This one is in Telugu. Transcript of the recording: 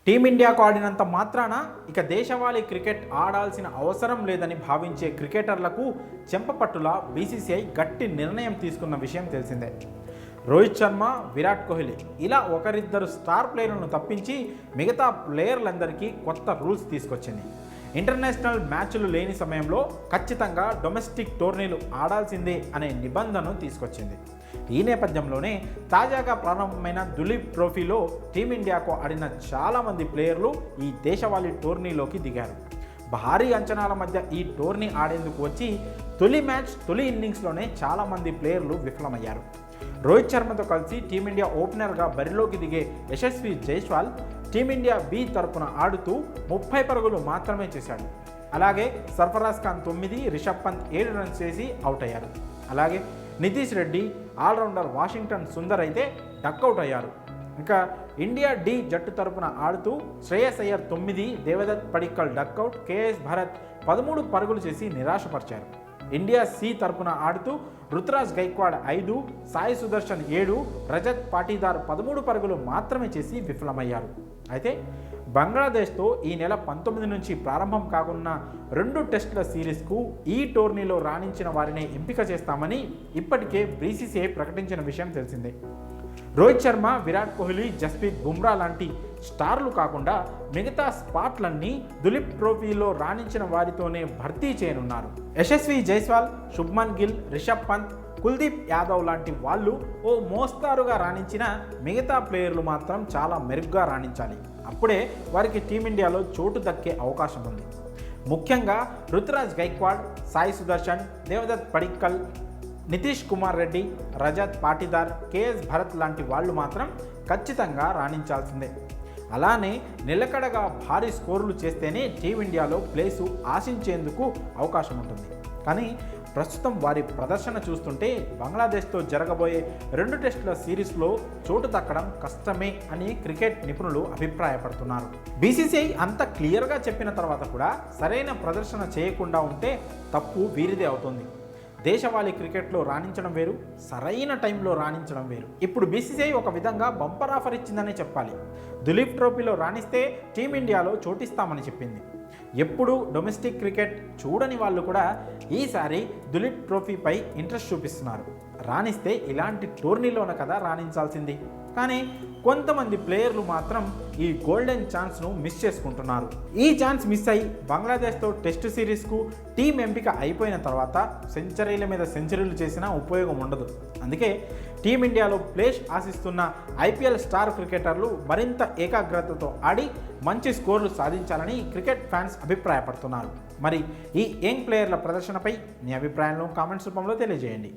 టీమిండియాకు ఆడినంత మాత్రాన ఇక దేశవాళీ క్రికెట్ ఆడాల్సిన అవసరం లేదని భావించే క్రికెటర్లకు చెంపపట్టులా బీసీసీఐ గట్టి నిర్ణయం తీసుకున్న విషయం తెలిసిందే. రోహిత్ శర్మ, విరాట్ కోహ్లీ ఇలా ఒకరిద్దరు స్టార్ ప్లేయర్లను తప్పించి మిగతా ప్లేయర్లందరికీ కొత్త రూల్స్ తీసుకొచ్చింది. ఇంటర్నేషనల్ మ్యాచ్లు లేని సమయంలో ఖచ్చితంగా డొమెస్టిక్ టోర్నీలు ఆడాల్సిందే అనే నిబంధనను తీసుకొచ్చింది. ఈ నేపథ్యంలోనే తాజాగా ప్రారంభమైన దులీప్ ట్రోఫీలో టీమిండియాకు ఆడిన చాలామంది ప్లేయర్లు ఈ దేశవాళీ టోర్నీలోకి దిగారు. భారీ అంచనాల మధ్య ఈ టోర్నీ ఆడేందుకు వచ్చి తొలి ఇన్నింగ్స్లోనే చాలామంది ప్లేయర్లు విఫలమయ్యారు. రోహిత్ శర్మతో కలిసి టీమిండియా ఓపెనర్గా బరిలోకి దిగే యశస్వి జైస్వాల్ టీమిండియా బి తరపున ఆడుతూ 30 పరుగులు మాత్రమే చేశాడు. అలాగే సర్ఫరాజ్ ఖాన్ 9, రిషబ్ పంత్ 7 రన్స్ చేసి అవుట్ అయ్యారు. అలాగే నితీష్ రెడ్డి, ఆల్రౌండర్ వాషింగ్టన్ సుందర్ అయితే డక్అవుట్ అయ్యారు. ఇంకా ఇండియా డి జట్టు తరపున ఆడుతూ శ్రేయస్ అయ్యర్ 9, దేవదత్ పడిక్కల్ డక్అవుట్, కేఎస్ భరత్ 13 పరుగులు చేసి నిరాశపరిచారు. ఇండియా సి తరపున ఆడుతూ రుతురాజ్ గైక్వాడ్ 5, సాయి సుదర్శన్ 7, రజత్ పాటీదార్ 13 పరుగులు మాత్రమే చేసి విఫలమయ్యారు. అయితే బంగ్లాదేశ్తో ఈ నెల 19 నుంచి ప్రారంభం కానున్న 2 టెస్టుల సిరీస్కు ఈ టోర్నీలో రాణించిన వారినే ఎంపిక చేస్తామని ఇప్పటికే బీసీసీఐ ప్రకటించిన విషయం తెలిసిందే. రోహిత్ శర్మ, విరాట్ కోహ్లీ, జస్ప్రీత్ బుమ్రా లాంటి స్టార్లు కాకుండా మిగతా స్పాట్లన్నీ దులీప్ ట్రోఫీలో రాణించిన వారితోనే భర్తీ చేయనున్నారు. యశస్వి జైస్వాల్, శుభ్మన్ గిల్, రిషబ్ పంత్, కుల్దీప్ యాదవ్ లాంటి వాళ్ళు ఓ మోస్తారుగా రాణించిన మిగతా ప్లేయర్లు మాత్రం చాలా మెరుగ్గా రాణించాలి. అప్పుడే వారికి టీమిండియాలో చోటు దక్కే అవకాశం ఉంది. ముఖ్యంగా రుతురాజ్ గైక్వాడ్, సాయి సుదర్శన్, దేవదత్ పడిక్కల్, నితీష్ కుమార్ రెడ్డి, రజత్ పాటీదార్, కేఎస్ భరత్ లాంటి వాళ్ళు మాత్రం ఖచ్చితంగా రాణించాల్సిందే. అలానే నిలకడగా భారీ స్కోర్లు చేస్తేనే టీమిండియాలో ప్లేసు ఆశించేందుకు అవకాశం ఉంటుంది. కానీ ప్రస్తుతం వారి ప్రదర్శన చూస్తుంటే బంగ్లాదేశ్తో జరగబోయే 2 టెస్టుల సిరీస్లో చోటు దక్కడం కష్టమే అని క్రికెట్ నిపుణులు అభిప్రాయపడుతున్నారు. బీసీసీఐ అంత క్లియర్గా చెప్పిన తర్వాత కూడా సరైన ప్రదర్శన చేయకుండా ఉంటే తప్పు వీరిదే అవుతుంది. దేశవాళీ క్రికెట్లో రాణించడం వేరు, సరైన టైంలో రాణించడం వేరు. ఇప్పుడు బీసీసీఐ ఒక విధంగా బంపర్ ఆఫర్ ఇచ్చిందనే చెప్పాలి. దులీప్ ట్రోఫీలో రాణిస్తే టీమిండియాలో చోటిస్తామని చెప్పింది. ఎప్పుడు డొమెస్టిక్ క్రికెట్ చూడని వాళ్ళు కూడా ఈసారి దులీప్ ట్రోఫీపై ఇంట్రెస్ట్ చూపిస్తున్నారు. రాణిస్తే ఇలాంటి టోర్నీలోనే కదా రాణించాల్సింది. కానీ కొంతమంది ప్లేయర్లు మాత్రం ఈ గోల్డెన్ ఛాన్స్ను మిస్ చేసుకుంటున్నారు. ఈ ఛాన్స్ మిస్ అయి బంగ్లాదేశ్తో టెస్ట్ సిరీస్కు టీం ఎంపిక అయిపోయిన తర్వాత సెంచరీల మీద సెంచరీలు చేసినా ఉపయోగం ఉండదు. అందుకే టీమిండియాలో ప్లేస్ ఆశిస్తున్న ఐపీఎల్ స్టార్ క్రికెటర్లు మరింత ఏకాగ్రతతో ఆడి మంచి స్కోర్లు సాధించాలని క్రికెట్ ఫ్యాన్స్ అభిప్రాయపడుతున్నారు. మరి ఈ యంగ్ ప్లేయర్ల ప్రదర్శనపై మీ అభిప్రాయాలను కామెంట్స్ రూపంలో తెలియజేయండి.